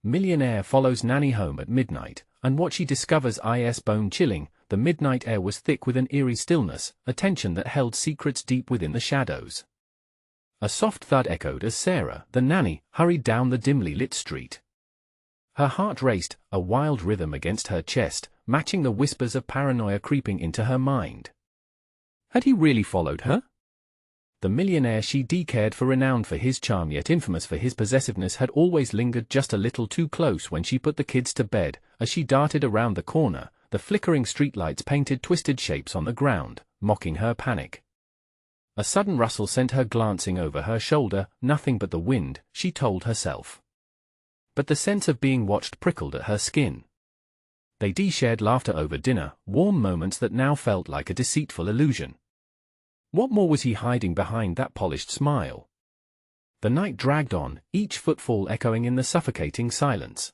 Millionaire follows Nanny home at midnight, and what she discovers is bone-chilling. The midnight air was thick with an eerie stillness, a tension that held secrets deep within the shadows. A soft thud echoed as Sarah, the nanny, hurried down the dimly lit street. Her heart raced, a wild rhythm against her chest, matching the whispers of paranoia creeping into her mind. Had he really followed her? The millionaire she cared for, renowned for his charm yet infamous for his possessiveness, had always lingered just a little too close when she put the kids to bed. As she darted around the corner, the flickering streetlights painted twisted shapes on the ground, mocking her panic. A sudden rustle sent her glancing over her shoulder. Nothing but the wind, she told herself. But the sense of being watched prickled at her skin. They shared laughter over dinner, warm moments that now felt like a deceitful illusion. What more was he hiding behind that polished smile? The night dragged on, each footfall echoing in the suffocating silence.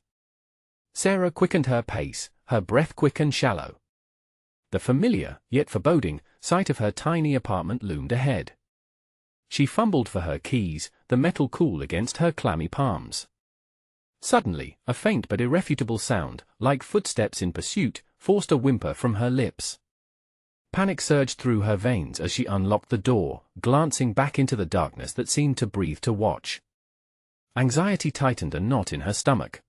Sarah quickened her pace, her breath quick and shallow. The familiar, yet foreboding, sight of her tiny apartment loomed ahead. She fumbled for her keys, the metal cool against her clammy palms. Suddenly, a faint but irrefutable sound, like footsteps in pursuit, forced a whimper from her lips. Panic surged through her veins as she unlocked the door, glancing back into the darkness that seemed to breathe to watch. Anxiety tightened a knot in her stomach.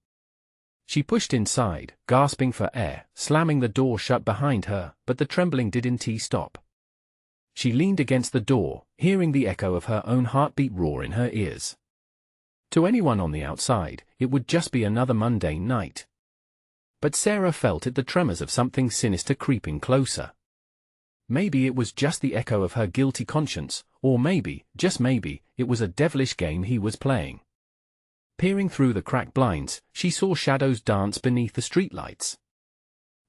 She pushed inside, gasping for air, slamming the door shut behind her, but the trembling didn't stop. She leaned against the door, hearing the echo of her own heartbeat roar in her ears. To anyone on the outside, it would just be another mundane night. But Sarah felt the tremors of something sinister creeping closer. Maybe it was just the echo of her guilty conscience, or maybe, just maybe, it was a devilish game he was playing. Peering through the cracked blinds, she saw shadows dance beneath the streetlights.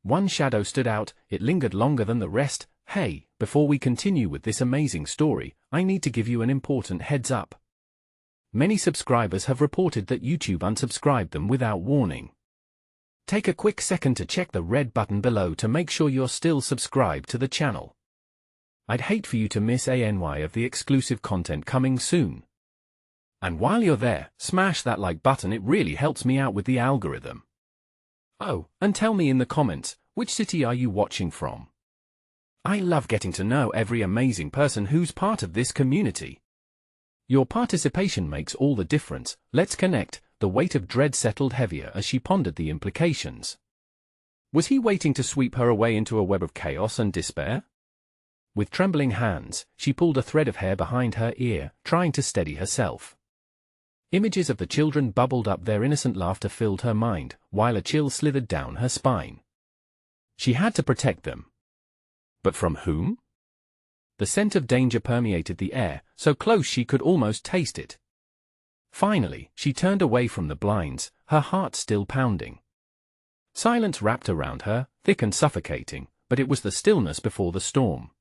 One shadow stood out, it lingered longer than the rest. Hey, before we continue with this amazing story, I need to give you an important heads up. Many subscribers have reported that YouTube unsubscribed them without warning. Take a quick second to check the red button below to make sure you're still subscribed to the channel. I'd hate for you to miss any of the exclusive content coming soon. And while you're there, smash that like button, it really helps me out with the algorithm. Oh, and tell me in the comments, which city are you watching from? I love getting to know every amazing person who's part of this community. Your participation makes all the difference. Let's connect. The weight of dread settled heavier as she pondered the implications. Was he waiting to sweep her away into a web of chaos and despair? With trembling hands, she pulled a thread of hair behind her ear, trying to steady herself. Images of the children bubbled up, their innocent laughter filled her mind, while a chill slithered down her spine. She had to protect them. But from whom? The scent of danger permeated the air, so close she could almost taste it. Finally, she turned away from the blinds, her heart still pounding. Silence wrapped around her, thick and suffocating, but it was the stillness before the storm.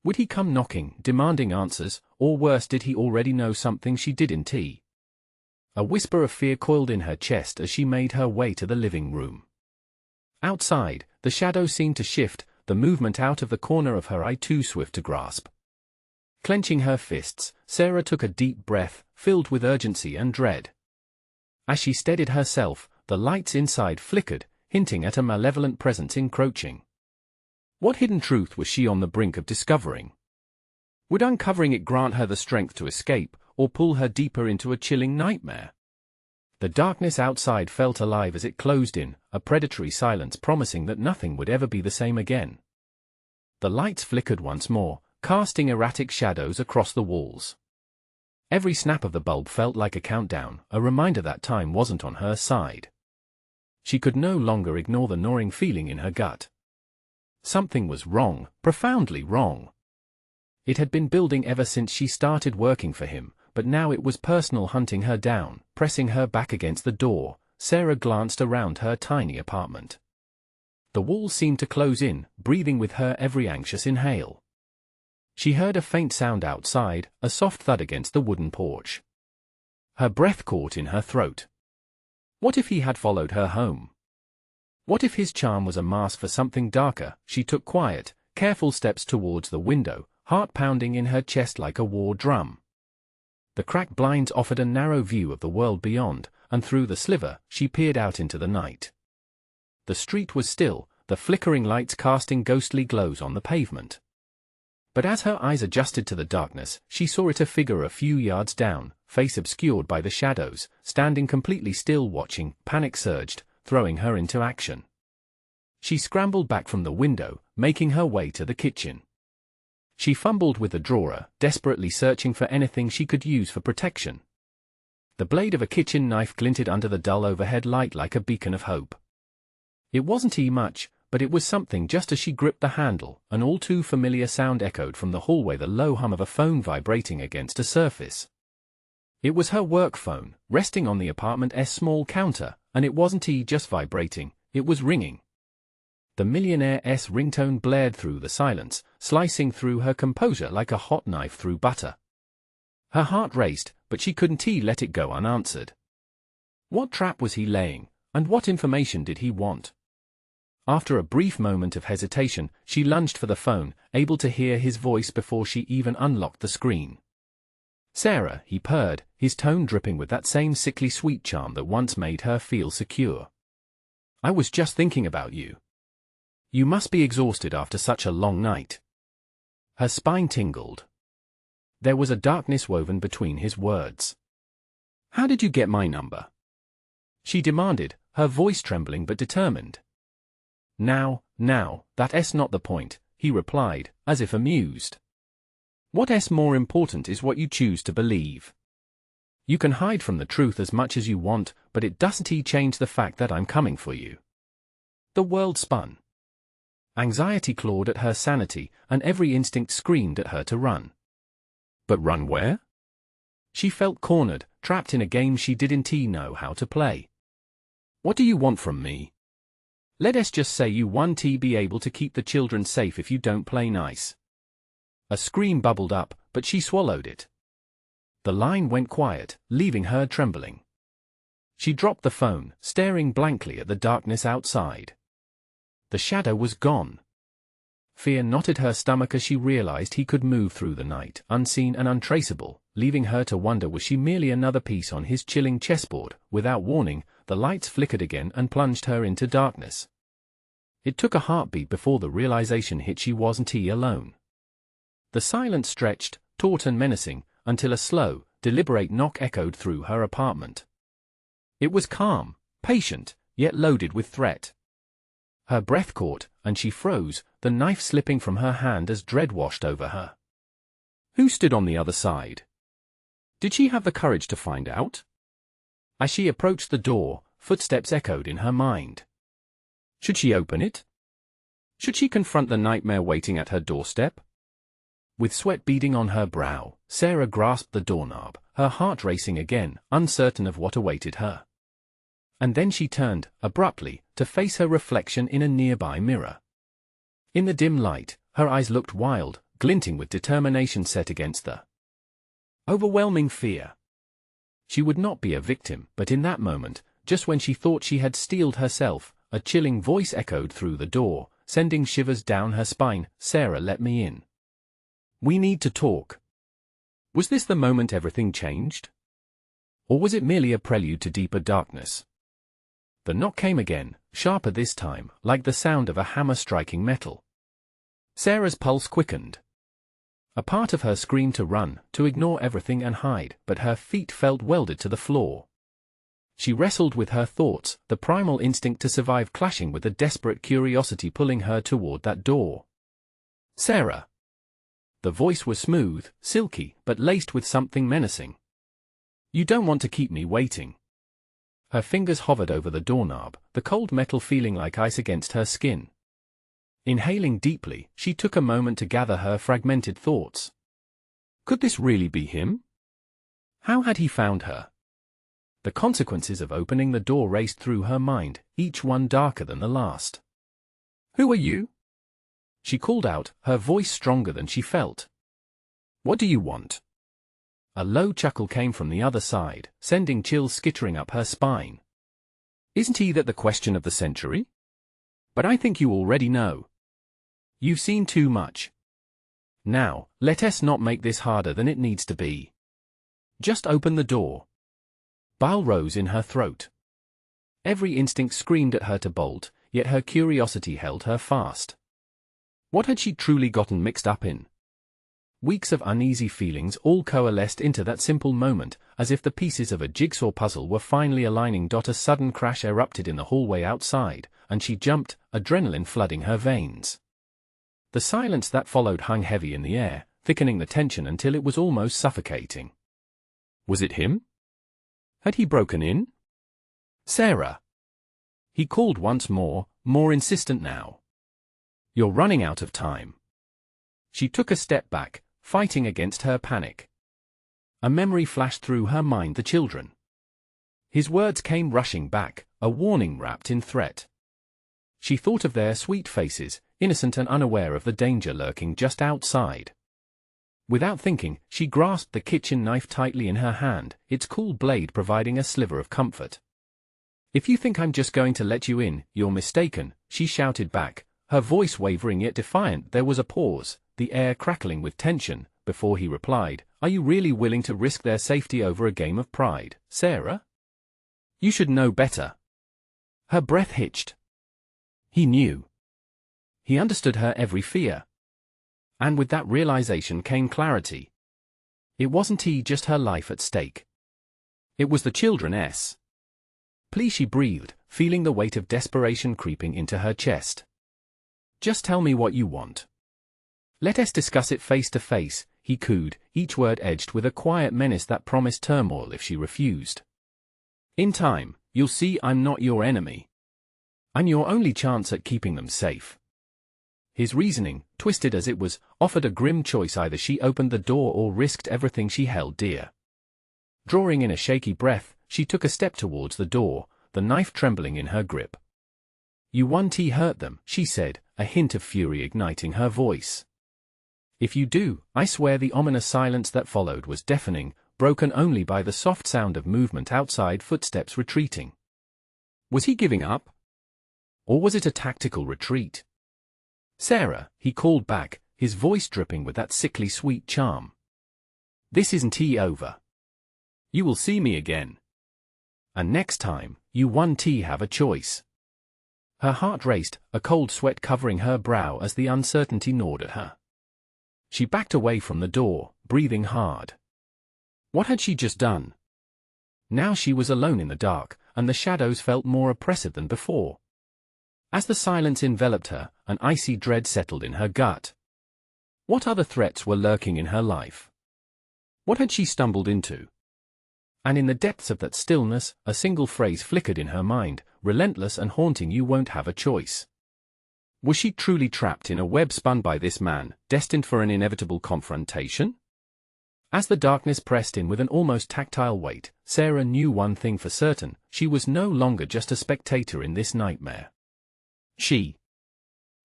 Would he come knocking, demanding answers, or worse, did he already know something she didn't? A whisper of fear coiled in her chest as she made her way to the living room. Outside, the shadows seemed to shift, the movement out of the corner of her eye too swift to grasp. Clenching her fists, Sarah took a deep breath, filled with urgency and dread. As she steadied herself, the lights inside flickered, hinting at a malevolent presence encroaching. What hidden truth was she on the brink of discovering? Would uncovering it grant her the strength to escape, or pull her deeper into a chilling nightmare? The darkness outside felt alive as it closed in, a predatory silence promising that nothing would ever be the same again. The lights flickered once more, casting erratic shadows across the walls. Every snap of the bulb felt like a countdown, a reminder that time wasn't on her side. She could no longer ignore the gnawing feeling in her gut. Something was wrong, profoundly wrong. It had been building ever since she started working for him, but now it was personal, hunting her down, pressing her back against the door. Sarah glanced around her tiny apartment. The walls seemed to close in, breathing with her every anxious inhale. She heard a faint sound outside, a soft thud against the wooden porch. Her breath caught in her throat. What if he had followed her home? What if his charm was a mask for something darker? She took quiet, careful steps towards the window, heart pounding in her chest like a war drum. The cracked blinds offered a narrow view of the world beyond, and through the sliver, she peered out into the night. The street was still, the flickering lights casting ghostly glows on the pavement. But as her eyes adjusted to the darkness, she saw it a figure a few yards down, face obscured by the shadows, standing completely still watching. Panic surged, throwing her into action. She scrambled back from the window, making her way to the kitchen. She fumbled with the drawer, desperately searching for anything she could use for protection. The blade of a kitchen knife glinted under the dull overhead light like a beacon of hope. It wasn't much, but it was something. Just as she gripped the handle, an all too familiar sound echoed from the hallway, the low hum of a phone vibrating against a surface. It was her work phone, resting on the apartment's small counter, and it wasn't just vibrating, it was ringing. The Millionaire's ringtone blared through the silence, slicing through her composure like a hot knife through butter. Her heart raced, but she couldn't let it go unanswered. What trap was he laying, and what information did he want? After a brief moment of hesitation, she lunged for the phone, able to hear his voice before she even unlocked the screen. "Sarah," he purred, his tone dripping with that same sickly sweet charm that once made her feel secure. "I was just thinking about you. You must be exhausted after such a long night." Her spine tingled. There was a darkness woven between his words. "How did you get my number?" she demanded, her voice trembling but determined. Now, that's not the point," he replied, as if amused. "What's more important is what you choose to believe. You can hide from the truth as much as you want, but it doesn't change the fact that I'm coming for you." The world spun. Anxiety clawed at her sanity, and every instinct screamed at her to run. But run where? She felt cornered, trapped in a game she didn't know how to play. "What do you want from me? Let's just say you want to be able to keep the children safe if you don't play nice." A scream bubbled up, but she swallowed it. The line went quiet, leaving her trembling. She dropped the phone, staring blankly at the darkness outside. The shadow was gone. Fear knotted her stomach as she realized he could move through the night, unseen and untraceable, leaving her to wonder, was she merely another piece on his chilling chessboard? Without warning, the lights flickered again and plunged her into darkness. It took a heartbeat before the realization hit she wasn't alone. The silence stretched, taut and menacing, until a slow, deliberate knock echoed through her apartment. It was calm, patient, yet loaded with threat. Her breath caught, and she froze, the knife slipping from her hand as dread washed over her. Who stood on the other side? Did she have the courage to find out? As she approached the door, footsteps echoed in her mind. Should she open it? Should she confront the nightmare waiting at her doorstep? With sweat beading on her brow, Sarah grasped the doorknob, her heart racing again, uncertain of what awaited her. And then she turned, abruptly, to face her reflection in a nearby mirror. In the dim light, her eyes looked wild, glinting with determination set against the overwhelming fear. She would not be a victim, but in that moment, just when she thought she had steeled herself, a chilling voice echoed through the door, sending shivers down her spine. "Sarah, let me in. We need to talk." Was this the moment everything changed? Or was it merely a prelude to deeper darkness? The knock came again, sharper this time, like the sound of a hammer striking metal. Sarah's pulse quickened. A part of her screamed to run, to ignore everything and hide, but her feet felt welded to the floor. She wrestled with her thoughts, the primal instinct to survive clashing with the desperate curiosity pulling her toward that door. "Sarah." The voice was smooth, silky, but laced with something menacing. "You don't want to keep me waiting." Her fingers hovered over the doorknob, the cold metal feeling like ice against her skin. Inhaling deeply, she took a moment to gather her fragmented thoughts. Could this really be him? How had he found her? The consequences of opening the door raced through her mind, each one darker than the last. "Who are you?" she called out, her voice stronger than she felt. "What do you want?" A low chuckle came from the other side, sending chills skittering up her spine. "Isn't that the question of the century? But I think you already know. You've seen too much. Now, let us not make this harder than it needs to be. Just open the door." Bile rose in her throat. Every instinct screamed at her to bolt, yet her curiosity held her fast. What had she truly gotten mixed up in? Weeks of uneasy feelings all coalesced into that simple moment, as if the pieces of a jigsaw puzzle were finally aligning. A sudden crash erupted in the hallway outside, and she jumped, adrenaline flooding her veins. The silence that followed hung heavy in the air, thickening the tension until it was almost suffocating. Was it him? Had he broken in? Sarah! He called once more insistent now. You're running out of time. She took a step back, fighting against her panic. A memory flashed through her mind: the children. His words came rushing back, a warning wrapped in threat. She thought of their sweet faces, innocent and unaware of the danger lurking just outside. Without thinking, she grasped the kitchen knife tightly in her hand, its cool blade providing a sliver of comfort. "If you think I'm just going to let you in, you're mistaken," she shouted back, her voice wavering yet defiant. There was a pause, the air crackling with tension, before he replied, "Are you really willing to risk their safety over a game of pride, Sarah? You should know better." Her breath hitched. He knew. He understood her every fear. And with that realization came clarity. It wasn't just her life at stake. It was the children's. "Please," she breathed, feeling the weight of desperation creeping into her chest. "Just tell me what you want. Let us discuss it face to face," he cooed, each word edged with a quiet menace that promised turmoil if she refused. "In time, you'll see I'm not your enemy. I'm your only chance at keeping them safe." His reasoning, twisted as it was, offered a grim choice: either she opened the door or risked everything she held dear. Drawing in a shaky breath, she took a step towards the door, the knife trembling in her grip. "You won't hurt them," she said, a hint of fury igniting her voice. "If you do, I swear." The ominous silence that followed was deafening, broken only by the soft sound of movement outside, footsteps retreating. Was he giving up? Or was it a tactical retreat? "Sarah," he called back, his voice dripping with that sickly sweet charm. "This isn't over. You will see me again. And next time, you won't have a choice." Her heart raced, a cold sweat covering her brow as the uncertainty gnawed at her. She backed away from the door, breathing hard. What had she just done? Now she was alone in the dark, and the shadows felt more oppressive than before. As the silence enveloped her, an icy dread settled in her gut. What other threats were lurking in her life? What had she stumbled into? And in the depths of that stillness, a single phrase flickered in her mind, relentless and haunting: "You won't have a choice." Was she truly trapped in a web spun by this man, destined for an inevitable confrontation? As the darkness pressed in with an almost tactile weight, Sarah knew one thing for certain: she was no longer just a spectator in this nightmare. She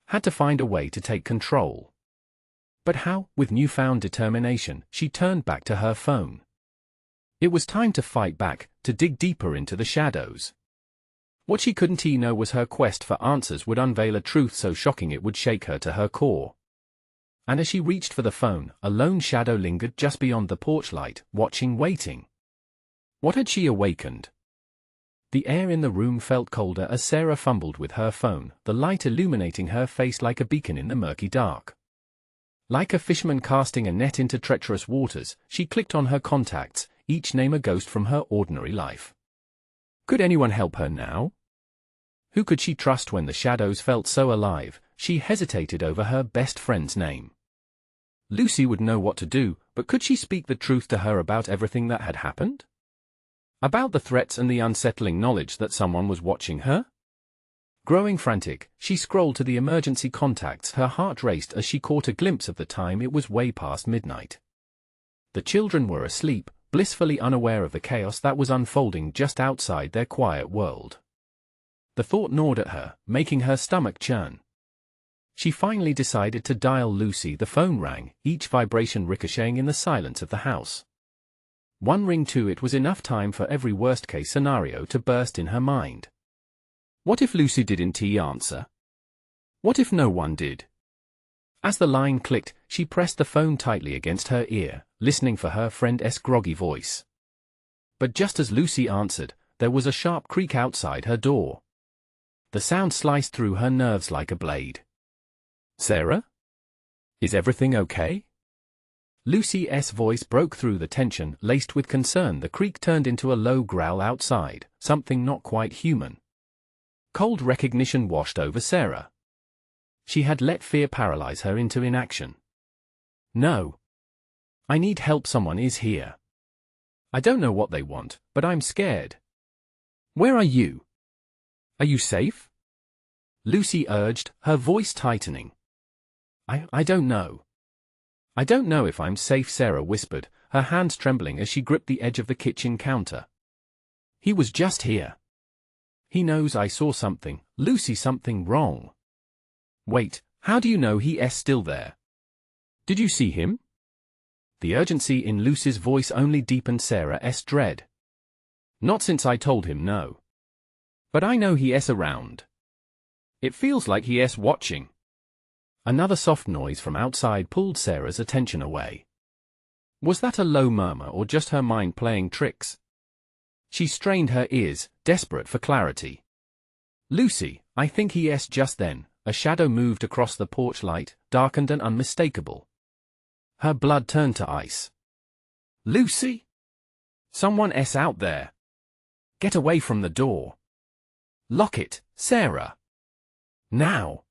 had to find a way to take control. But how? With newfound determination, she turned back to her phone. It was time to fight back, to dig deeper into the shadows. What she couldn't know was her quest for answers would unveil a truth so shocking it would shake her to her core. And as she reached for the phone, a lone shadow lingered just beyond the porch light, watching, waiting. What had she awakened? The air in the room felt colder as Sarah fumbled with her phone, the light illuminating her face like a beacon in the murky dark. Like a fisherman casting a net into treacherous waters, she clicked on her contacts, each name a ghost from her ordinary life. Could anyone help her now? Who could she trust when the shadows felt so alive? She hesitated over her best friend's name. Lucy would know what to do, but could she speak the truth to her about everything that had happened? About the threats and the unsettling knowledge that someone was watching her? Growing frantic, she scrolled to the emergency contacts. Her heart raced as she caught a glimpse of the time. It was way past midnight. The children were asleep, blissfully unaware of the chaos that was unfolding just outside their quiet world. The thought gnawed at her, making her stomach churn. She finally decided to dial Lucy. The phone rang, each vibration ricocheting in the silence of the house. One ring too. It was enough time for every worst-case scenario to burst in her mind. What if Lucy didn't answer? What if no one did? As the line clicked, she pressed the phone tightly against her ear, listening for her friend's groggy voice. But just as Lucy answered, there was a sharp creak outside her door. The sound sliced through her nerves like a blade. "Sarah? Is everything okay?" Lucy's voice broke through the tension, laced with concern. The creak turned into a low growl outside, something not quite human. Cold recognition washed over Sarah. She had let fear paralyze her into inaction. "No. I need help. Someone is here. I don't know what they want, but I'm scared." "Where are you? Are you safe?" Lucy urged, her voice tightening. I don't know. I don't know if I'm safe," Sarah whispered, her hands trembling as she gripped the edge of the kitchen counter. "He was just here. He knows I saw something, Lucy, something wrong." "Wait, how do you know he's still there? Did you see him?" The urgency in Lucy's voice only deepened Sarah's dread. "Not since I told him no. But I know he's around. It feels like he's watching." Another soft noise from outside pulled Sarah's attention away. Was that a low murmur or just her mind playing tricks? She strained her ears, desperate for clarity. "Lucy, I think he's." Just then, a shadow moved across the porch light, darkened and unmistakable. Her blood turned to ice. "Lucy? Someone's out there. Get away from the door. Lock it, Sarah. Now."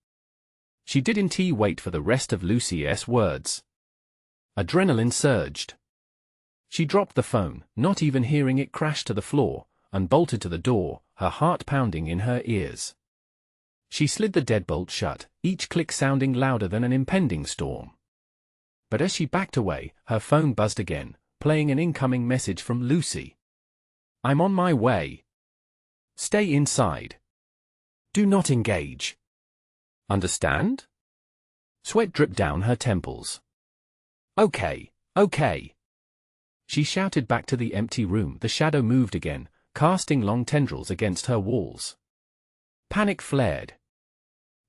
She didn't wait for the rest of Lucy's words. Adrenaline surged. She dropped the phone, not even hearing it crash to the floor, and bolted to the door, her heart pounding in her ears. She slid the deadbolt shut, each click sounding louder than an impending storm. But as she backed away, her phone buzzed again, playing an incoming message from Lucy. "I'm on my way. Stay inside. Do not engage. Understand?" Sweat dripped down her temples. Okay. She shouted back to the empty room. The shadow moved again, casting long tendrils against her walls. Panic flared.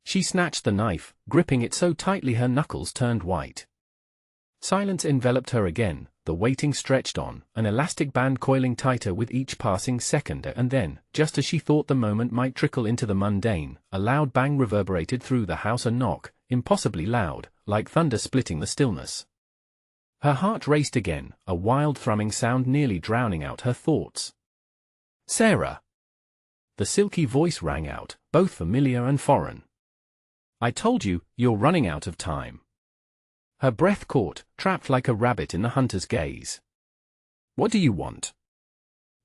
She snatched the knife, gripping it so tightly her knuckles turned white. Silence enveloped her again, the waiting stretched on, an elastic band coiling tighter with each passing second, and then, just as she thought the moment might trickle into the mundane, a loud bang reverberated through the house, a knock, impossibly loud, like thunder splitting the stillness. Her heart raced again, a wild thrumming sound nearly drowning out her thoughts. "Sarah!" The silky voice rang out, both familiar and foreign. "I told you, you're running out of time." Her breath caught, trapped like a rabbit in the hunter's gaze. "What do you want?"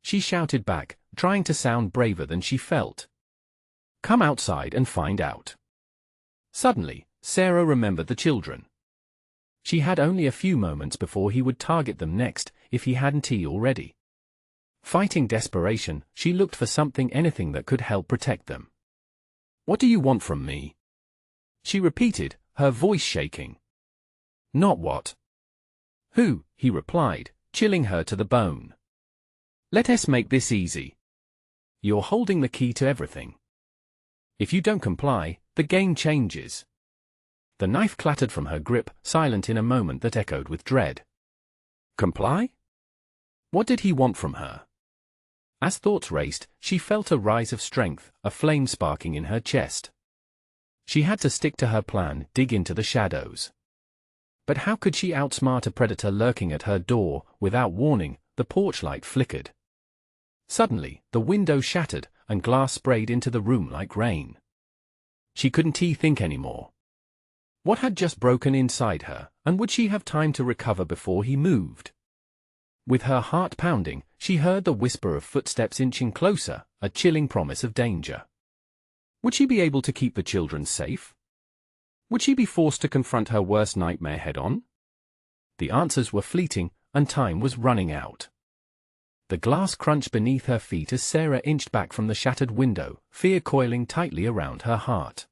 She shouted back, trying to sound braver than she felt. "Come outside and find out." Suddenly, Sarah remembered the children. She had only a few moments before he would target them next, if he hadn't already. Fighting desperation, she looked for something, anything that could help protect them. "What do you want from me?" she repeated, her voice shaking. "Not what. Who?" he replied, chilling her to the bone. "Let's make this easy. You're holding the key to everything. If you don't comply, the game changes." The knife clattered from her grip, silent in a moment that echoed with dread. Comply? What did he want from her? As thoughts raced, she felt a rise of strength, a flame sparking in her chest. She had to stick to her plan, dig into the shadows. But how could she outsmart a predator lurking at her door? Without warning, the porch light flickered. Suddenly, the window shattered, and glass sprayed into the room like rain. She couldn't think anymore. What had just broken inside her, and would she have time to recover before he moved? With her heart pounding, she heard the whisper of footsteps inching closer, a chilling promise of danger. Would she be able to keep the children safe? Would she be forced to confront her worst nightmare head-on? The answers were fleeting, and time was running out. The glass crunched beneath her feet as Sarah inched back from the shattered window, fear coiling tightly around her heart.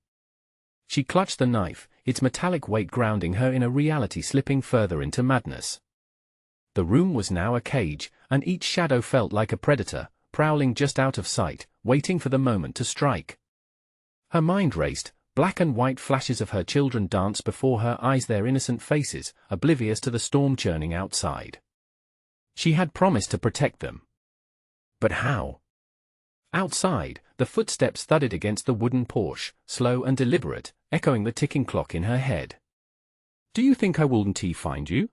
She clutched the knife, its metallic weight grounding her in a reality slipping further into madness. The room was now a cage, and each shadow felt like a predator, prowling just out of sight, waiting for the moment to strike. Her mind raced. Black and white flashes of her children danced before her eyes, their innocent faces, oblivious to the storm churning outside. She had promised to protect them. But how? Outside, the footsteps thudded against the wooden porch, slow and deliberate, echoing the ticking clock in her head. "Do you think I will find you?"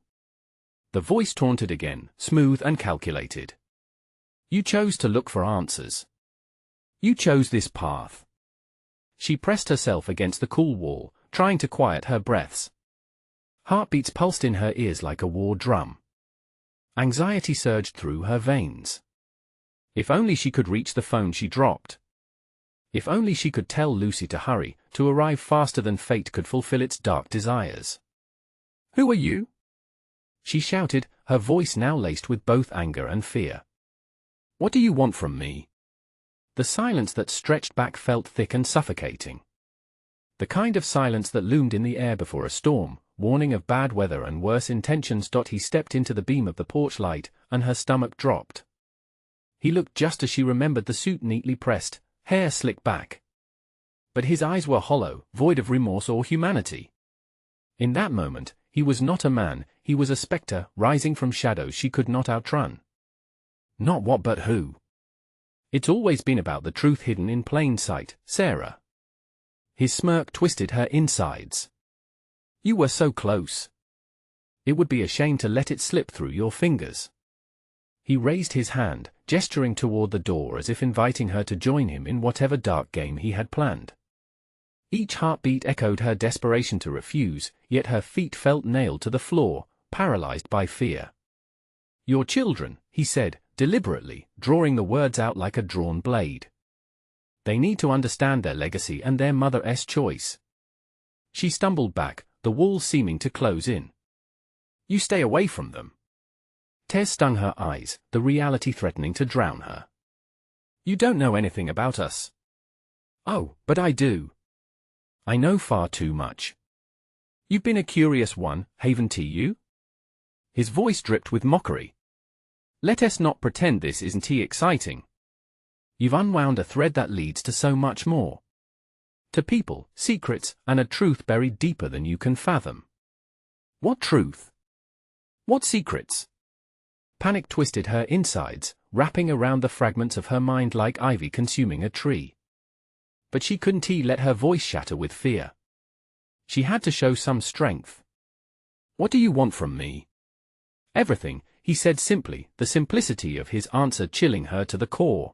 The voice taunted again, smooth and calculated. "You chose to look for answers. You chose this path." She pressed herself against the cool wall, trying to quiet her breaths. Heartbeats pulsed in her ears like a war drum. Anxiety surged through her veins. If only she could reach the phone she dropped. If only she could tell Lucy to hurry, to arrive faster than fate could fulfill its dark desires. "Who are you?" she shouted, her voice now laced with both anger and fear. "What do you want from me?" The silence that stretched back felt thick and suffocating. The kind of silence that loomed in the air before a storm, warning of bad weather and worse intentions. He stepped into the beam of the porch light, and her stomach dropped. He looked just as she remembered, the suit neatly pressed, hair slicked back. But his eyes were hollow, void of remorse or humanity. In that moment, he was not a man, he was a spectre, rising from shadows she could not outrun. Not what but who. It's always been about the truth hidden in plain sight, Sarah. His smirk twisted her insides. "You were so close. It would be a shame to let it slip through your fingers." He raised his hand, gesturing toward the door as if inviting her to join him in whatever dark game he had planned. Each heartbeat echoed her desperation to refuse, yet her feet felt nailed to the floor, paralyzed by fear. "Your children," he said, deliberately, drawing the words out like a drawn blade. "They need to understand their legacy and their mother's choice." She stumbled back, the walls seeming to close in. "You stay away from them." Tears stung her eyes, the reality threatening to drown her. "You don't know anything about us." "Oh, but I do. I know far too much. You've been a curious one, haven't you?" His voice dripped with mockery. "Let us not pretend this isn't exciting. You've unwound a thread that leads to so much more. To people, secrets, and a truth buried deeper than you can fathom." "What truth? What secrets?" Panic twisted her insides, wrapping around the fragments of her mind like ivy consuming a tree. But she couldn't let her voice shatter with fear. She had to show some strength. "What do you want from me?" "Everything," he said simply, the simplicity of his answer chilling her to the core.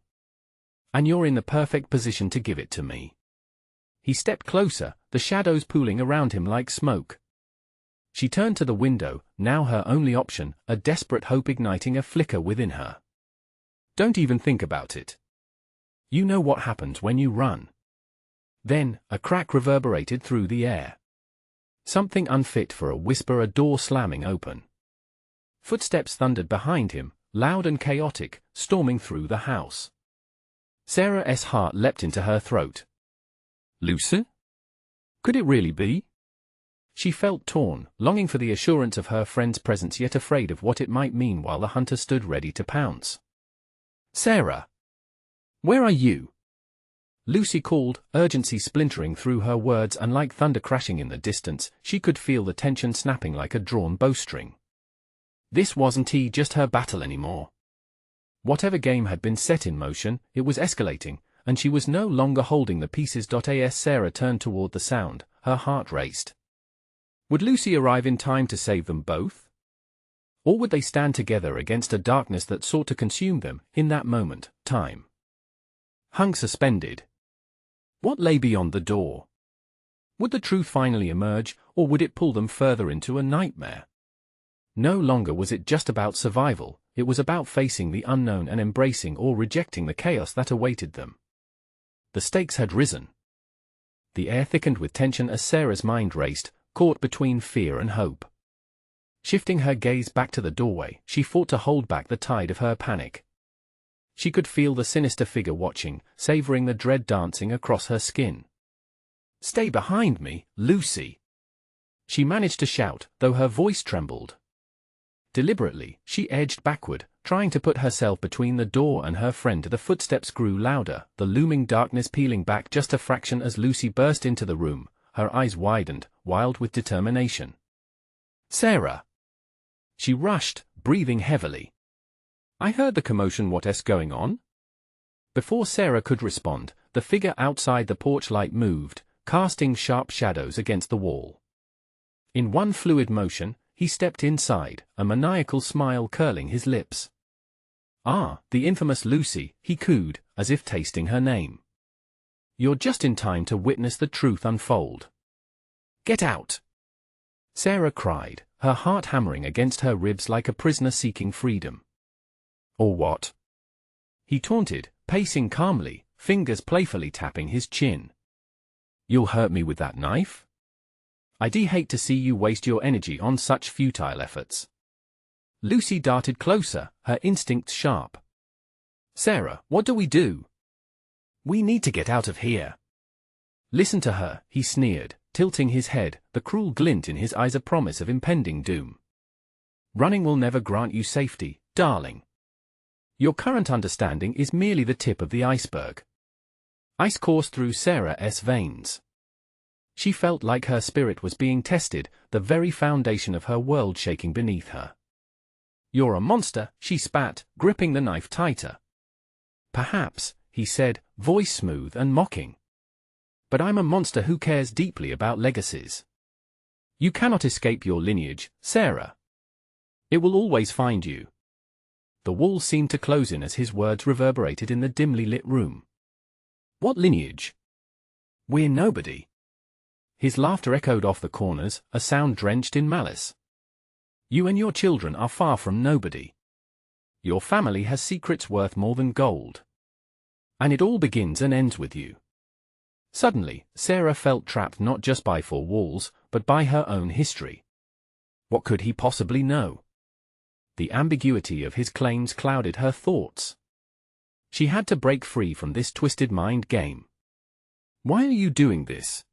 "And you're in the perfect position to give it to me." He stepped closer, the shadows pooling around him like smoke. She turned to the window, now her only option, a desperate hope igniting a flicker within her. "Don't even think about it. You know what happens when you run." Then, a crack reverberated through the air. Something unfit for a whisper, a door slamming open. Footsteps thundered behind him, loud and chaotic, storming through the house. Sarah's heart leapt into her throat. Lucy? Could it really be? She felt torn, longing for the assurance of her friend's presence yet afraid of what it might mean while the hunter stood ready to pounce. "Sarah! Where are you?" Lucy called, urgency splintering through her words, and like thunder crashing in the distance, she could feel the tension snapping like a drawn bowstring. This wasn't just her battle anymore. Whatever game had been set in motion, it was escalating, and she was no longer holding the pieces. As Sarah turned toward the sound, her heart raced. Would Lucy arrive in time to save them both? Or would they stand together against a darkness that sought to consume them? In that moment, time hung suspended. What lay beyond the door? Would the truth finally emerge, or would it pull them further into a nightmare? No longer was it just about survival, it was about facing the unknown and embracing or rejecting the chaos that awaited them. The stakes had risen. The air thickened with tension as Sarah's mind raced, caught between fear and hope. Shifting her gaze back to the doorway, she fought to hold back the tide of her panic. She could feel the sinister figure watching, savoring the dread dancing across her skin. "Stay behind me, Lucy!" She managed to shout, though her voice trembled. Deliberately, she edged backward, trying to put herself between the door and her friend. The footsteps grew louder, the looming darkness peeling back just a fraction as Lucy burst into the room, her eyes widened, wild with determination. "Sarah!" She rushed, breathing heavily. "I heard the commotion. What's going on?" Before Sarah could respond, the figure outside the porch light moved, casting sharp shadows against the wall. In one fluid motion, he stepped inside, a maniacal smile curling his lips. "Ah, the infamous Lucy," he cooed, as if tasting her name. "You're just in time to witness the truth unfold." "Get out!" Sarah cried, her heart hammering against her ribs like a prisoner seeking freedom. "Or what?" he taunted, pacing calmly, fingers playfully tapping his chin. "You'll hurt me with that knife? I'd hate to see you waste your energy on such futile efforts." Lucy darted closer, her instincts sharp. "Sarah, what do we do?" "We need to get out of here." "Listen to her," he sneered, tilting his head, the cruel glint in his eyes a promise of impending doom. "Running will never grant you safety, darling. Your current understanding is merely the tip of the iceberg." Ice coursed through Sarah's veins. She felt like her spirit was being tested, the very foundation of her world shaking beneath her. "You're a monster," she spat, gripping the knife tighter. "Perhaps," he said, voice smooth and mocking. "But I'm a monster who cares deeply about legacies. You cannot escape your lineage, Sarah. It will always find you." The walls seemed to close in as his words reverberated in the dimly lit room. "What lineage? We're nobody." His laughter echoed off the corners, a sound drenched in malice. "You and your children are far from nobody. Your family has secrets worth more than gold. And it all begins and ends with you." Suddenly, Sarah felt trapped not just by four walls, but by her own history. What could he possibly know? The ambiguity of his claims clouded her thoughts. She had to break free from this twisted mind game. "Why are you doing this?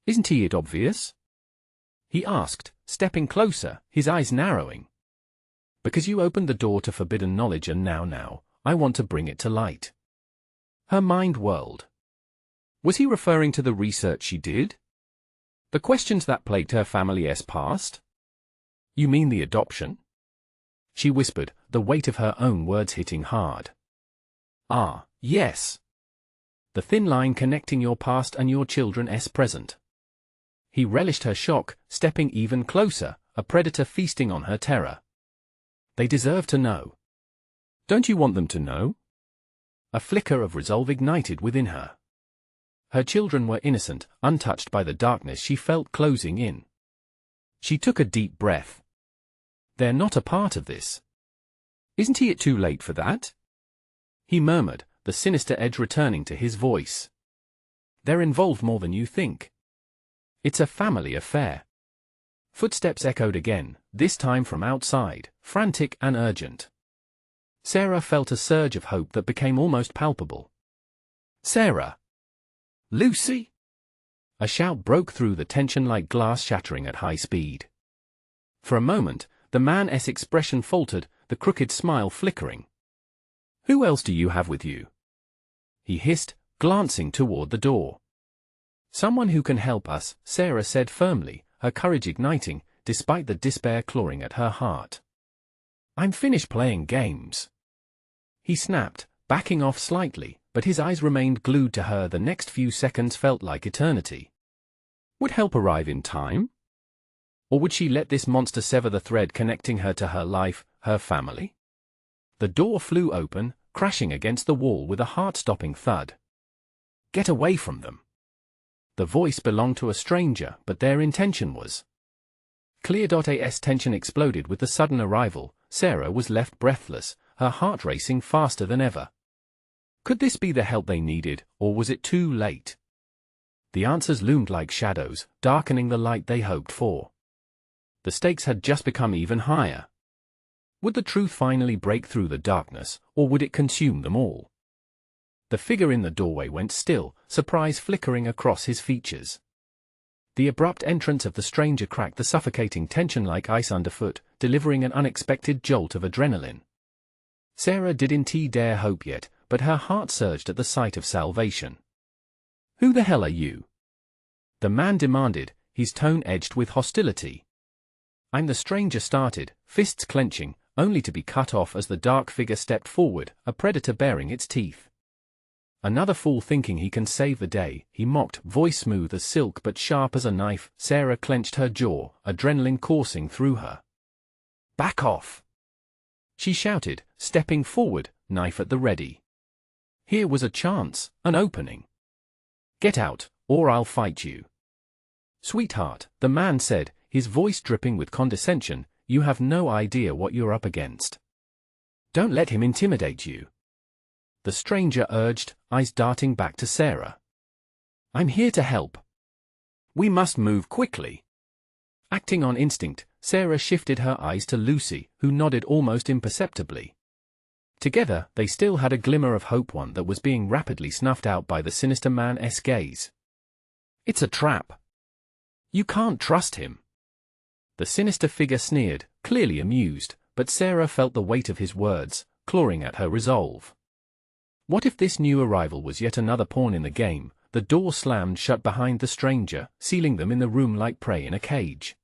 Isn't it obvious?" he asked, stepping closer, his eyes narrowing. "Because you opened the door to forbidden knowledge and now, I want to bring it to light." Her mind whirled. Was he referring to the research she did? The questions that plagued her family's past? "You mean the adoption?" she whispered, the weight of her own words hitting hard. "Ah, yes. The thin line connecting your past and your children's present." He relished her shock, stepping even closer, a predator feasting on her terror. "They deserve to know." "Don't you want them to know?" A flicker of resolve ignited within her. Her children were innocent, untouched by the darkness she felt closing in. She took a deep breath. "They're not a part of this." "Isn't it too late for that?" he murmured, the sinister edge returning to his voice. "They're involved more than you think. It's a family affair." Footsteps echoed again, this time from outside, frantic and urgent. Sarah felt a surge of hope that became almost palpable. "Sarah! Lucy!" A shout broke through the tension like glass shattering at high speed. For a moment, the man's expression faltered, the crooked smile flickering. "Who else do you have with you?" he hissed, glancing toward the door. "Someone who can help us," Sarah said firmly, her courage igniting, despite the despair clawing at her heart. "I'm finished playing games," he snapped, backing off slightly, but his eyes remained glued to her. The next few seconds felt like eternity. Would help arrive in time? Or would she let this monster sever the thread connecting her to her life, her family? The door flew open, crashing against the wall with a heart-stopping thud. "Get away from them." The voice belonged to a stranger, but their intention was clear. As tension exploded with the sudden arrival, Sarah was left breathless, her heart racing faster than ever. Could this be the help they needed, or was it too late? The answers loomed like shadows, darkening the light they hoped for. The stakes had just become even higher. Would the truth finally break through the darkness, or would it consume them all? The figure in the doorway went still, surprise flickering across his features. The abrupt entrance of the stranger cracked the suffocating tension like ice underfoot, delivering an unexpected jolt of adrenaline. Sarah didn't dare hope yet, but her heart surged at the sight of salvation. "Who the hell are you?" the man demanded, his tone edged with hostility. "I'm," the stranger started, fists clenching, only to be cut off as the dark figure stepped forward, a predator baring its teeth. Another fool thinking he can save the day, he mocked, voice smooth as silk but sharp as a knife. Sarah clenched her jaw, adrenaline coursing through her. "Back off!" she shouted, stepping forward, knife at the ready. Here was a chance, an opening. "Get out, or I'll fight you." "Sweetheart," the man said, his voice dripping with condescension, "you have no idea what you're up against. Don't let him intimidate you." The stranger urged, eyes darting back to Sarah. "I'm here to help. We must move quickly." Acting on instinct, Sarah shifted her eyes to Lucy, who nodded almost imperceptibly. Together, they still had a glimmer of hope, one that was being rapidly snuffed out by the sinister man's gaze. "It's a trap. You can't trust him." The sinister figure sneered, clearly amused, but Sarah felt the weight of his words, clawing at her resolve. What if this new arrival was yet another pawn in the game? The door slammed shut behind the stranger, sealing them in the room like prey in a cage.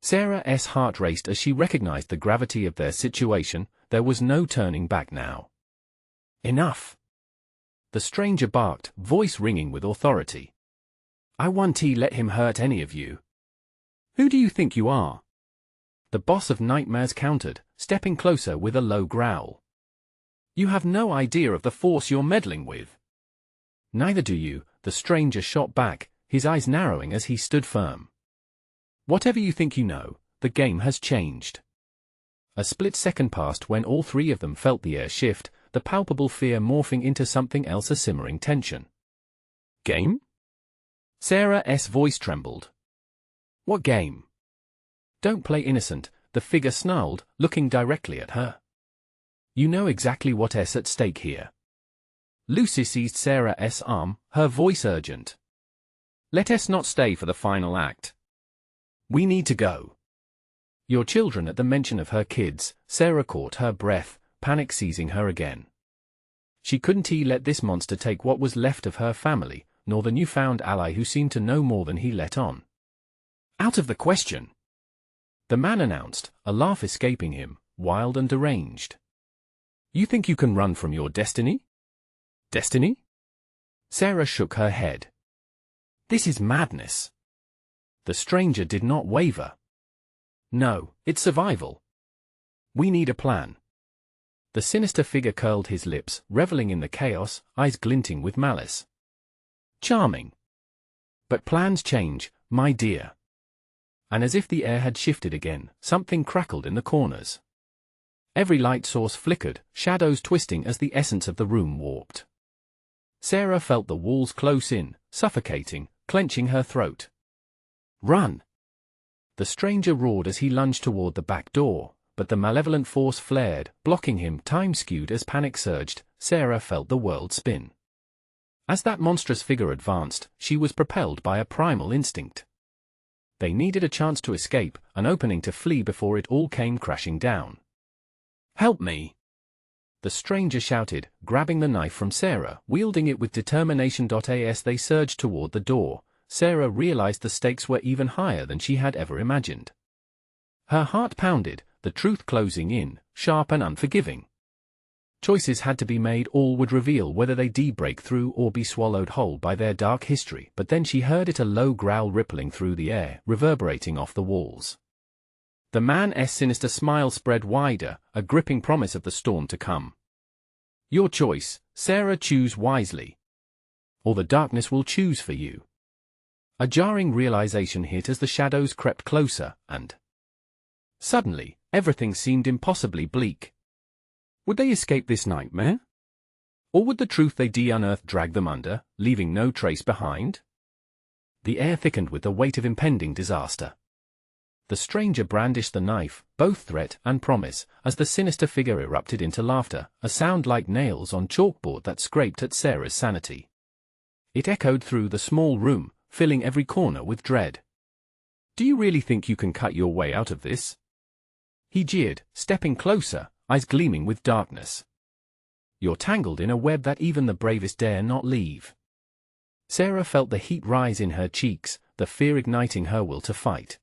Sarah's heart raced as she recognized the gravity of their situation. There was no turning back now. "Enough!" the stranger barked, voice ringing with authority. "I won't let him hurt any of you." "Who do you think you are?" the boss of nightmares countered, stepping closer with a low growl. "You have no idea of the force you're meddling with." "Neither do you," the stranger shot back, his eyes narrowing as he stood firm. "Whatever you think you know, the game has changed." A split second passed when all three of them felt the air shift, the palpable fear morphing into something else, a simmering tension. "Game?" Sarah's voice trembled. "What game?" "Don't play innocent," the figure snarled, looking directly at her. "You know exactly what's at stake here." Lucy seized Sarah's arm, her voice urgent. "Let us not stay for the final act. We need to go." "Your children." At the mention of her kids, Sarah caught her breath, panic seizing her again. She couldn't let this monster take what was left of her family, nor the newfound ally who seemed to know more than he let on. "Out of the question," the man announced, a laugh escaping him, wild and deranged. "You think you can run from your destiny?" "Destiny?" Sarah shook her head. "This is madness." The stranger did not waver. "No, it's survival. We need a plan." The sinister figure curled his lips, reveling in the chaos, eyes glinting with malice. "Charming. But plans change, my dear." And as if the air had shifted again, something crackled in the corners. Every light source flickered, shadows twisting as the essence of the room warped. Sarah felt the walls close in, suffocating, clenching her throat. "Run!" the stranger roared as he lunged toward the back door, but the malevolent force flared, blocking him. Time skewed as panic surged. Sarah felt the world spin. As that monstrous figure advanced, she was propelled by a primal instinct. They needed a chance to escape, an opening to flee before it all came crashing down. "Help me!" the stranger shouted, grabbing the knife from Sarah, wielding it with determination. As they surged toward the door, Sarah realized the stakes were even higher than she had ever imagined. Her heart pounded, the truth closing in, sharp and unforgiving. Choices had to be made. All would reveal whether they'd break through or be swallowed whole by their dark history. But then she heard it, a low growl rippling through the air, reverberating off the walls. The man's sinister smile spread wider, a gripping promise of the storm to come. "Your choice, Sarah. Choose wisely. Or the darkness will choose for you." A jarring realization hit as the shadows crept closer, and suddenly, everything seemed impossibly bleak. Would they escape this nightmare? Or would the truth they'd unearthed drag them under, leaving no trace behind? The air thickened with the weight of impending disaster. The stranger brandished the knife, both threat and promise, as the sinister figure erupted into laughter, a sound like nails on chalkboard that scraped at Sarah's sanity. It echoed through the small room, filling every corner with dread. "Do you really think you can cut your way out of this?" he jeered, stepping closer, eyes gleaming with darkness. "You're tangled in a web that even the bravest dare not leave." Sarah felt the heat rise in her cheeks, the fear igniting her will to fight.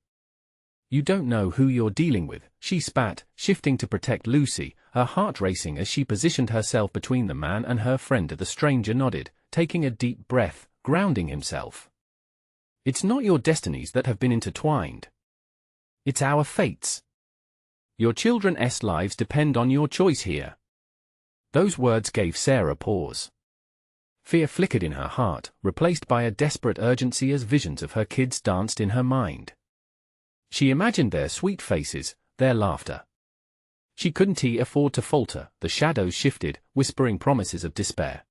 You don't know who you're dealing with, she spat, shifting to protect Lucy, her heart racing as she positioned herself between the man and her friend. The stranger nodded, taking a deep breath, grounding himself. It's not your destinies that have been intertwined. It's our fates. Your children's lives depend on your choice here. Those words gave Sarah pause. Fear flickered in her heart, replaced by a desperate urgency as visions of her kids danced in her mind. She imagined their sweet faces, their laughter. She couldn't afford to falter. The shadows shifted, whispering promises of despair.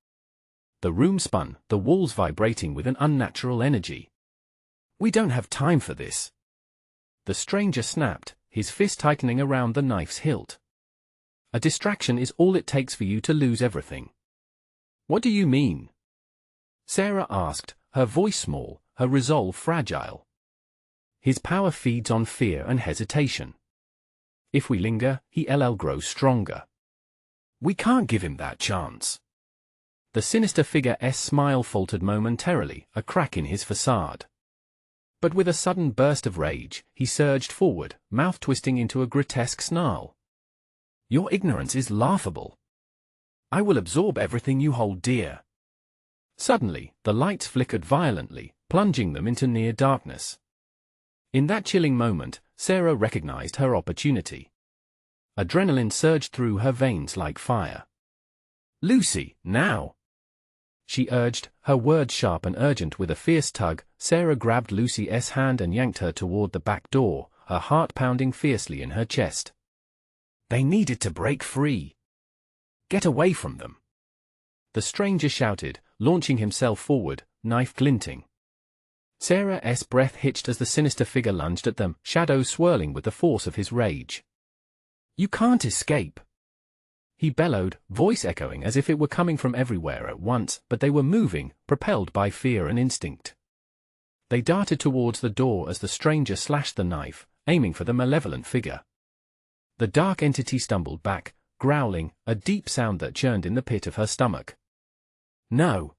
The room spun, the walls vibrating with an unnatural energy. We don't have time for this. The stranger snapped, his fist tightening around the knife's hilt. A distraction is all it takes for you to lose everything. What do you mean? Sarah asked, her voice small, her resolve fragile. His power feeds on fear and hesitation. If we linger, he'll grow stronger. We can't give him that chance. The sinister figure's smile faltered momentarily, a crack in his facade. But with a sudden burst of rage, he surged forward, mouth twisting into a grotesque snarl. Your ignorance is laughable. I will absorb everything you hold dear. Suddenly, the lights flickered violently, plunging them into near darkness. In that chilling moment, Sarah recognized her opportunity. Adrenaline surged through her veins like fire. Lucy, now! She urged, her words sharp and urgent. With a fierce tug, Sarah grabbed Lucy's hand and yanked her toward the back door, her heart pounding fiercely in her chest. They needed to break free. Get away from them! The stranger shouted, launching himself forward, knife glinting. Sarah's breath hitched as the sinister figure lunged at them, shadows swirling with the force of his rage. You can't escape! He bellowed, voice echoing as if it were coming from everywhere at once, but they were moving, propelled by fear and instinct. They darted towards the door as the stranger slashed the knife, aiming for the malevolent figure. The dark entity stumbled back, growling, a deep sound that churned in the pit of her stomach. No!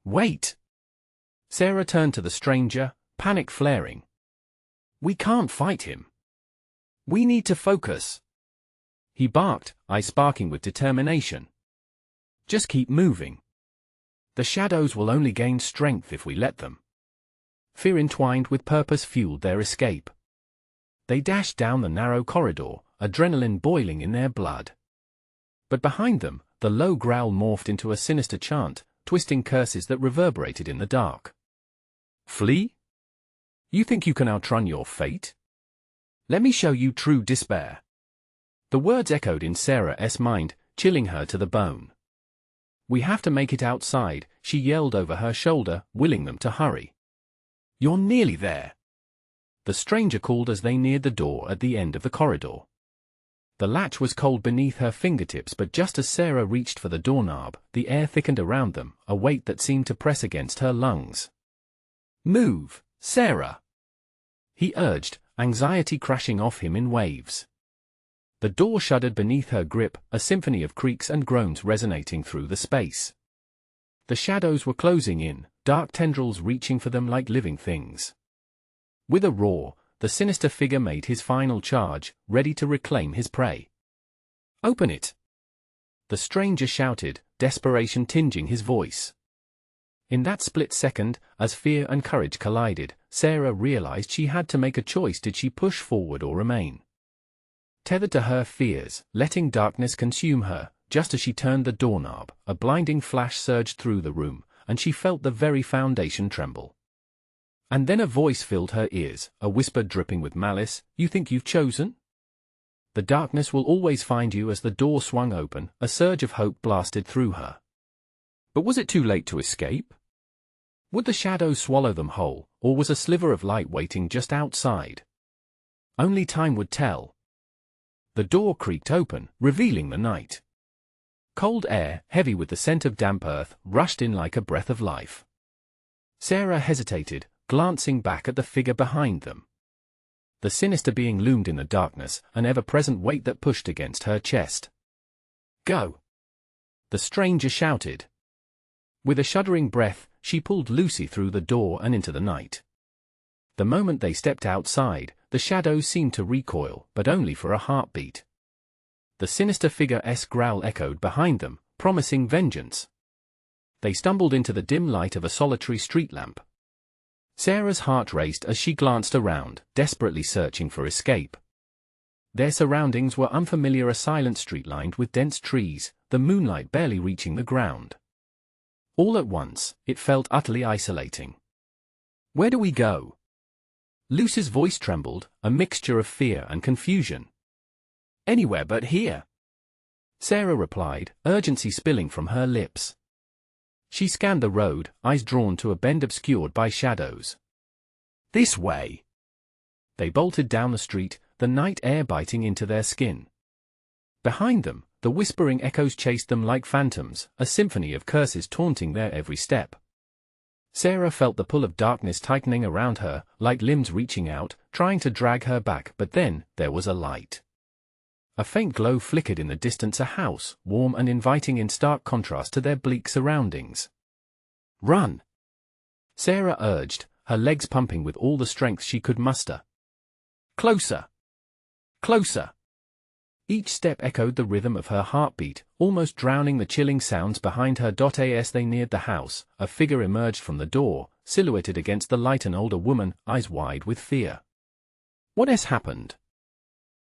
Wait! Sarah turned to the stranger, panic flaring. We can't fight him. We need to focus. He barked, eyes sparking with determination. Just keep moving. The shadows will only gain strength if we let them. Fear entwined with purpose fueled their escape. They dashed down the narrow corridor, adrenaline boiling in their blood. But behind them, the low growl morphed into a sinister chant, twisting curses that reverberated in the dark. Flee? You think you can outrun your fate? Let me show you true despair. The words echoed in Sarah's mind, chilling her to the bone. We have to make it outside, she yelled over her shoulder, willing them to hurry. You're nearly there. The stranger called as they neared the door at the end of the corridor. The latch was cold beneath her fingertips, but just as Sarah reached for the doorknob, the air thickened around them, a weight that seemed to press against her lungs. Move, Sarah! He urged, anxiety crashing off him in waves. The door shuddered beneath her grip, a symphony of creaks and groans resonating through the space. The shadows were closing in, dark tendrils reaching for them like living things. With a roar, the sinister figure made his final charge, ready to reclaim his prey. Open it! The stranger shouted, desperation tinging his voice. In that split second, as fear and courage collided, Sarah realized she had to make a choice. Did she push forward or remain? Tethered to her fears, letting darkness consume her, just as she turned the doorknob, a blinding flash surged through the room, and she felt the very foundation tremble. And then a voice filled her ears, a whisper dripping with malice, you think you've chosen? The darkness will always find you. As the door swung open, a surge of hope blasted through her. But was it too late to escape? Would the shadows swallow them whole, or was a sliver of light waiting just outside? Only time would tell. The door creaked open, revealing the night. Cold air, heavy with the scent of damp earth, rushed in like a breath of life. Sarah hesitated, glancing back at the figure behind them. The sinister being loomed in the darkness, an ever-present weight that pushed against her chest. Go! The stranger shouted. With a shuddering breath, she pulled Lucy through the door and into the night. The moment they stepped outside, the shadows seemed to recoil, but only for a heartbeat. The sinister figure's growl echoed behind them, promising vengeance. They stumbled into the dim light of a solitary street lamp. Sarah's heart raced as she glanced around, desperately searching for escape. Their surroundings were unfamiliar, a silent street lined with dense trees, the moonlight barely reaching the ground. All at once, it felt utterly isolating. "Where do we go?" Lucy's voice trembled, a mixture of fear and confusion. "Anywhere but here," Sarah replied, urgency spilling from her lips. She scanned the road, eyes drawn to a bend obscured by shadows. "This way." They bolted down the street, the night air biting into their skin. Behind them, the whispering echoes chased them like phantoms, a symphony of curses taunting their every step. Sarah felt the pull of darkness tightening around her, like limbs reaching out, trying to drag her back, but then, there was a light. A faint glow flickered in the distance, a house, warm and inviting in stark contrast to their bleak surroundings. "Run!" Sarah urged, her legs pumping with all the strength she could muster. "Closer! Closer!" Each step echoed the rhythm of her heartbeat, almost drowning the chilling sounds behind her. As they neared the house, a figure emerged from the door, silhouetted against the light, an older woman, eyes wide with fear. "What has happened?"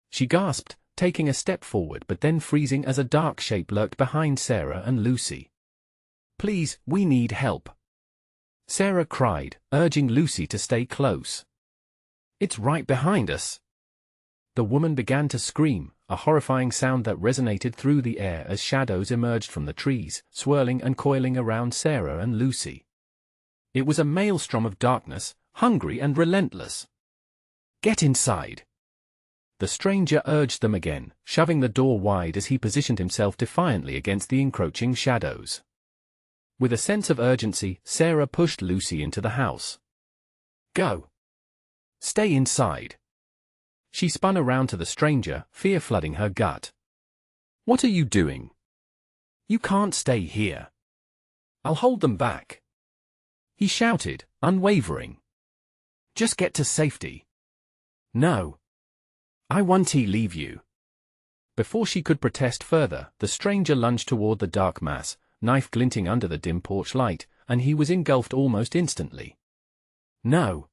she gasped, taking a step forward but then freezing as a dark shape lurked behind Sarah and Lucy. "Please, we need help," Sarah cried, urging Lucy to stay close. "It's right behind us." The woman began to scream, a horrifying sound that resonated through the air as shadows emerged from the trees, swirling and coiling around Sarah and Lucy. It was a maelstrom of darkness, hungry and relentless. "Get inside," the stranger urged them again, shoving the door wide as he positioned himself defiantly against the encroaching shadows. With a sense of urgency, Sarah pushed Lucy into the house. "Go. Stay inside." She spun around to the stranger, fear flooding her gut. "What are you doing? You can't stay here. I'll hold them back," he shouted, unwavering. "Just get to safety." "No. I want to leave you." Before she could protest further, the stranger lunged toward the dark mass, knife glinting under the dim porch light, and he was engulfed almost instantly. "No."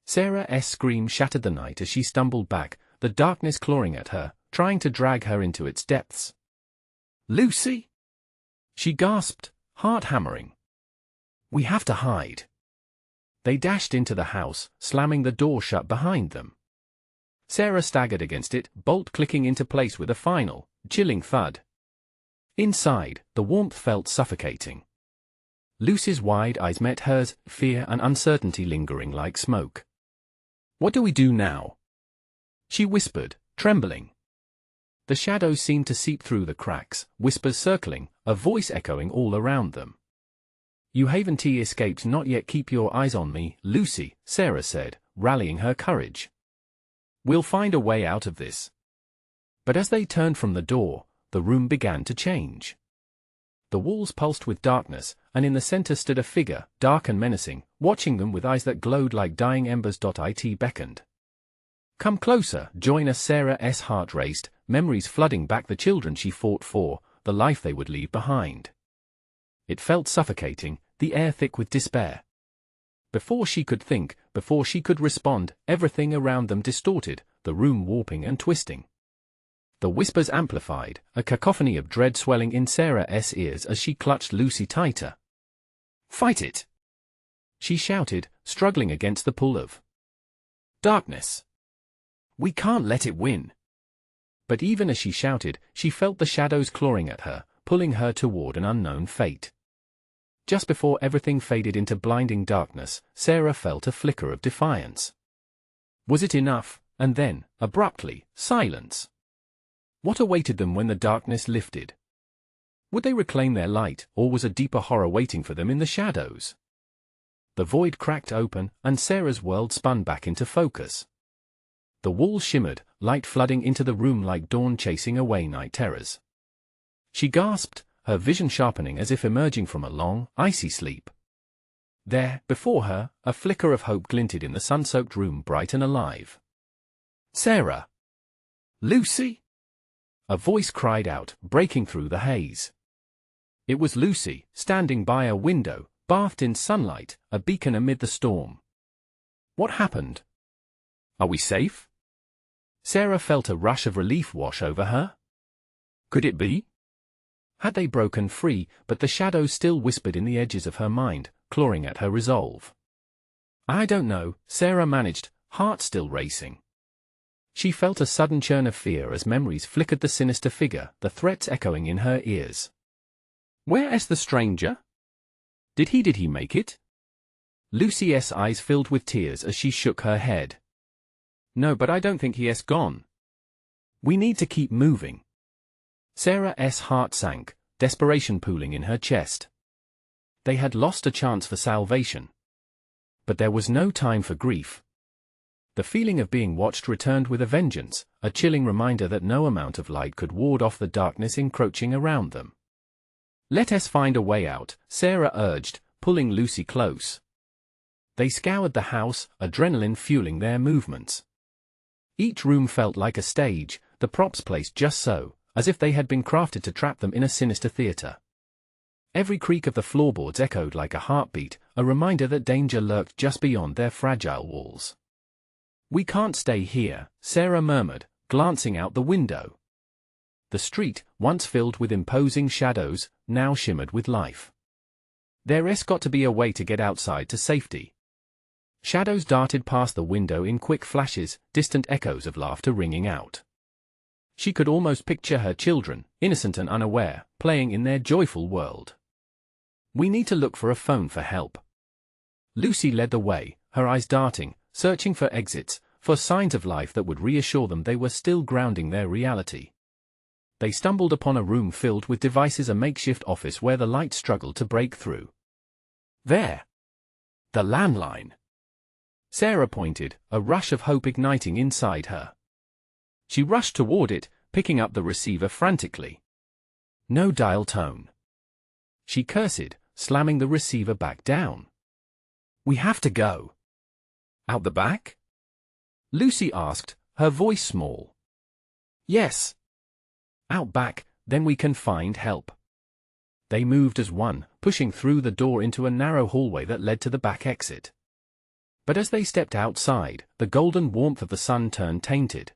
Sarah's scream shattered the night as she stumbled back, the darkness clawing at her, trying to drag her into its depths. "Lucy!" she gasped, heart hammering. "We have to hide." They dashed into the house, slamming the door shut behind them. Sarah staggered against it, bolt clicking into place with a final, chilling thud. Inside, the warmth felt suffocating. Lucy's wide eyes met hers, fear and uncertainty lingering like smoke. "What do we do now?" she whispered, trembling. The shadows seemed to seep through the cracks, whispers circling, a voice echoing all around them. "You haven't escaped, not yet. Keep your eyes on me, Lucy," Sarah said, rallying her courage. "We'll find a way out of this." But as they turned from the door, the room began to change. The walls pulsed with darkness, and in the center stood a figure, dark and menacing, watching them with eyes that glowed like dying embers. It beckoned. "Come closer, join us." Sarah's heart raced, memories flooding back, the children she fought for, the life they would leave behind. It felt suffocating, the air thick with despair. Before she could think, before she could respond, everything around them distorted, the room warping and twisting. The whispers amplified, a cacophony of dread swelling in Sarah's ears as she clutched Lucy tighter. "Fight it!" she shouted, struggling against the pull of darkness. "We can't let it win." But even as she shouted, she felt the shadows clawing at her, pulling her toward an unknown fate. Just before everything faded into blinding darkness, Sarah felt a flicker of defiance. Was it enough? And then, abruptly, silence. What awaited them when the darkness lifted? Would they reclaim their light, or was a deeper horror waiting for them in the shadows? The void cracked open, and Sarah's world spun back into focus. The walls shimmered, light flooding into the room like dawn chasing away night terrors. She gasped, her vision sharpening as if emerging from a long, icy sleep. There, before her, a flicker of hope glinted in the sun-soaked room, bright and alive. "Sarah! Lucy!" a voice cried out, breaking through the haze. It was Lucy, standing by a window, bathed in sunlight, a beacon amid the storm. "What happened? Are we safe?" Sarah felt a rush of relief wash over her. Could it be? Had they broken free? But the shadows still whispered in the edges of her mind, clawing at her resolve. "I don't know," Sarah managed, heart still racing. She felt a sudden churn of fear as memories flickered the sinister figure, the threats echoing in her ears. "Where is the stranger? Did he make it?" Lucy's eyes filled with tears as she shook her head. "No, but I don't think he has gone. We need to keep moving." Sarah's heart sank, desperation pooling in her chest. They had lost a chance for salvation. But there was no time for grief. The feeling of being watched returned with a vengeance, a chilling reminder that no amount of light could ward off the darkness encroaching around them. "Let us find a way out," Sarah urged, pulling Lucy close. They scoured the house, adrenaline fueling their movements. Each room felt like a stage, the props placed just so, as if they had been crafted to trap them in a sinister theater. Every creak of the floorboards echoed like a heartbeat, a reminder that danger lurked just beyond their fragile walls. "We can't stay here," Sarah murmured, glancing out the window. The street, once filled with imposing shadows, now shimmered with life. There's got to be a way to get outside to safety. Shadows darted past the window in quick flashes, distant echoes of laughter ringing out. She could almost picture her children, innocent and unaware, playing in their joyful world. "We need to look for a phone for help." Lucy led the way, her eyes darting, searching for exits, for signs of life that would reassure them they were still grounding their reality. They stumbled upon a room filled with devices, a makeshift office where the light struggled to break through. "There! The landline!" Sarah pointed, a rush of hope igniting inside her. She rushed toward it, picking up the receiver frantically. No dial tone. She cursed, slamming the receiver back down. "We have to go." "Out the back?" Lucy asked, her voice small. "Yes. Out back, then we can find help." They moved as one, pushing through the door into a narrow hallway that led to the back exit. But as they stepped outside, the golden warmth of the sun turned tainted.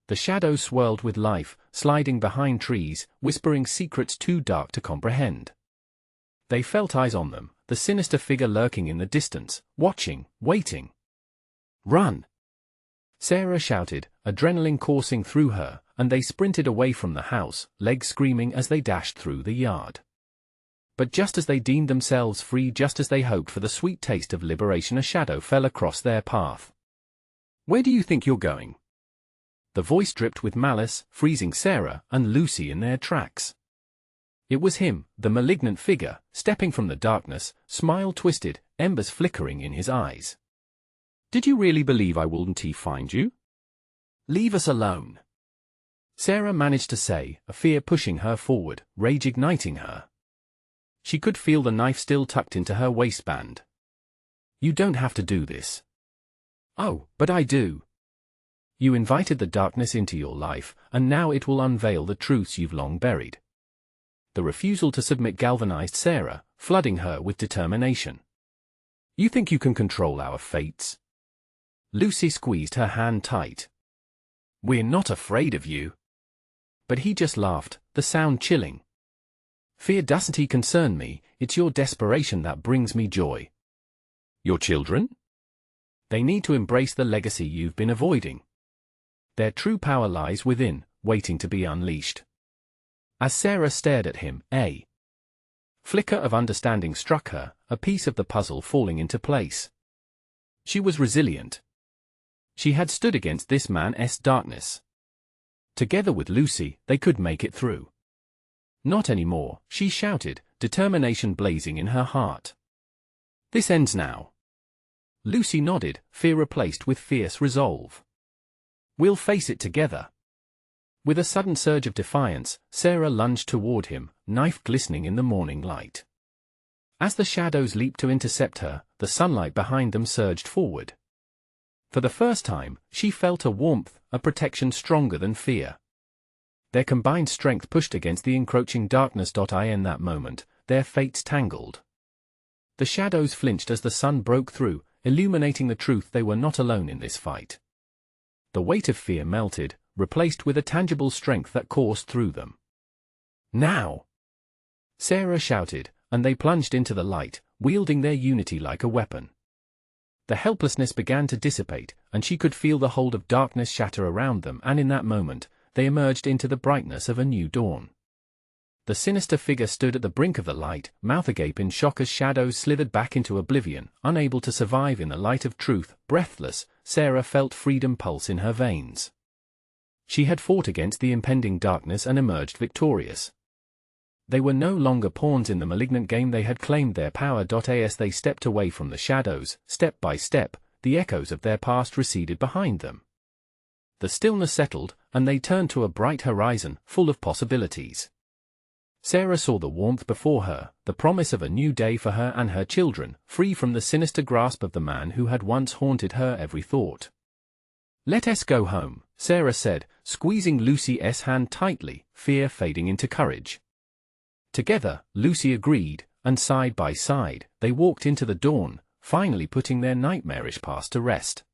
The shadows swirled with life, sliding behind trees, whispering secrets too dark to comprehend. They felt eyes on them, the sinister figure lurking in the distance, watching, waiting. "Run!" Sarah shouted, adrenaline coursing through her, and they sprinted away from the house, legs screaming as they dashed through the yard. But just as they deemed themselves free, just as they hoped for the sweet taste of liberation, a shadow fell across their path. "Where do you think you're going?" The voice dripped with malice, freezing Sarah and Lucy in their tracks. It was him, the malignant figure, stepping from the darkness, smile twisted, embers flickering in his eyes. "Did you really believe I wouldn't find you? Leave us alone." Sarah managed to say, a fear pushing her forward, rage igniting her. She could feel the knife still tucked into her waistband. "You don't have to do this." "Oh, but I do. You invited the darkness into your life, and now it will unveil the truths you've long buried." The refusal to submit galvanized Sarah, flooding her with determination. "You think you can control our fates?" Lucy squeezed her hand tight. "We're not afraid of you." But he just laughed, the sound chilling. "Fear doesn't concern me, it's your desperation that brings me joy." "Your children? They need to embrace the legacy you've been avoiding. Their true power lies within, waiting to be unleashed." As Sarah stared at him, a flicker of understanding struck her, a piece of the puzzle falling into place. She was resilient. She had stood against this man's darkness. Together with Lucy, they could make it through. "Not anymore," she shouted, determination blazing in her heart. "This ends now." Lucy nodded, fear replaced with fierce resolve. "We'll face it together." With a sudden surge of defiance, Sarah lunged toward him, knife glistening in the morning light. As the shadows leaped to intercept her, the sunlight behind them surged forward. For the first time, she felt a warmth, a protection stronger than fear. Their combined strength pushed against the encroaching darkness. In that moment, their fates tangled. The shadows flinched as the sun broke through, illuminating the truth they were not alone in this fight. The weight of fear melted, replaced with a tangible strength that coursed through them. "Now!" Sarah shouted, and they plunged into the light, wielding their unity like a weapon. The helplessness began to dissipate, and she could feel the hold of darkness shatter around them, and in that moment, they emerged into the brightness of a new dawn. The sinister figure stood at the brink of the light, mouth agape in shock as shadows slithered back into oblivion, unable to survive in the light of truth. Breathless, Sarah felt freedom pulse in her veins. She had fought against the impending darkness and emerged victorious. They were no longer pawns in the malignant game, they had claimed their power. As they stepped away from the shadows, step by step, the echoes of their past receded behind them. The stillness settled, and they turned to a bright horizon, full of possibilities. Sarah saw the warmth before her, the promise of a new day for her and her children, free from the sinister grasp of the man who had once haunted her every thought. "Let us go home," Sarah said, squeezing Lucy's hand tightly, fear fading into courage. Together, Lucy agreed, and side by side, they walked into the dawn, finally putting their nightmarish past to rest.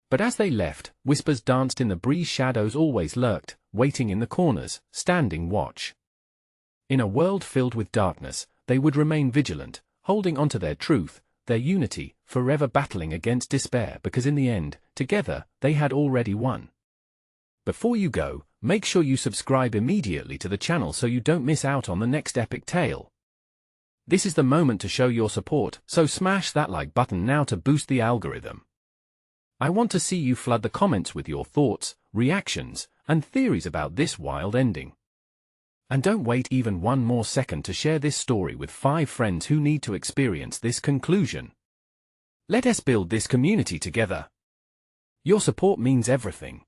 But as they left, whispers danced in the breeze. Shadows always lurked, waiting in the corners, standing watch. In a world filled with darkness, they would remain vigilant, holding onto their truth, their unity, forever battling against despair, because in the end, together, they had already won. Before you go, make sure you subscribe immediately to the channel so you don't miss out on the next epic tale. This is the moment to show your support, so smash that like button now to boost the algorithm. I want to see you flood the comments with your thoughts, reactions, and theories about this wild ending. And don't wait even one more second to share this story with 5 friends who need to experience this conclusion. Let us build this community together. Your support means everything.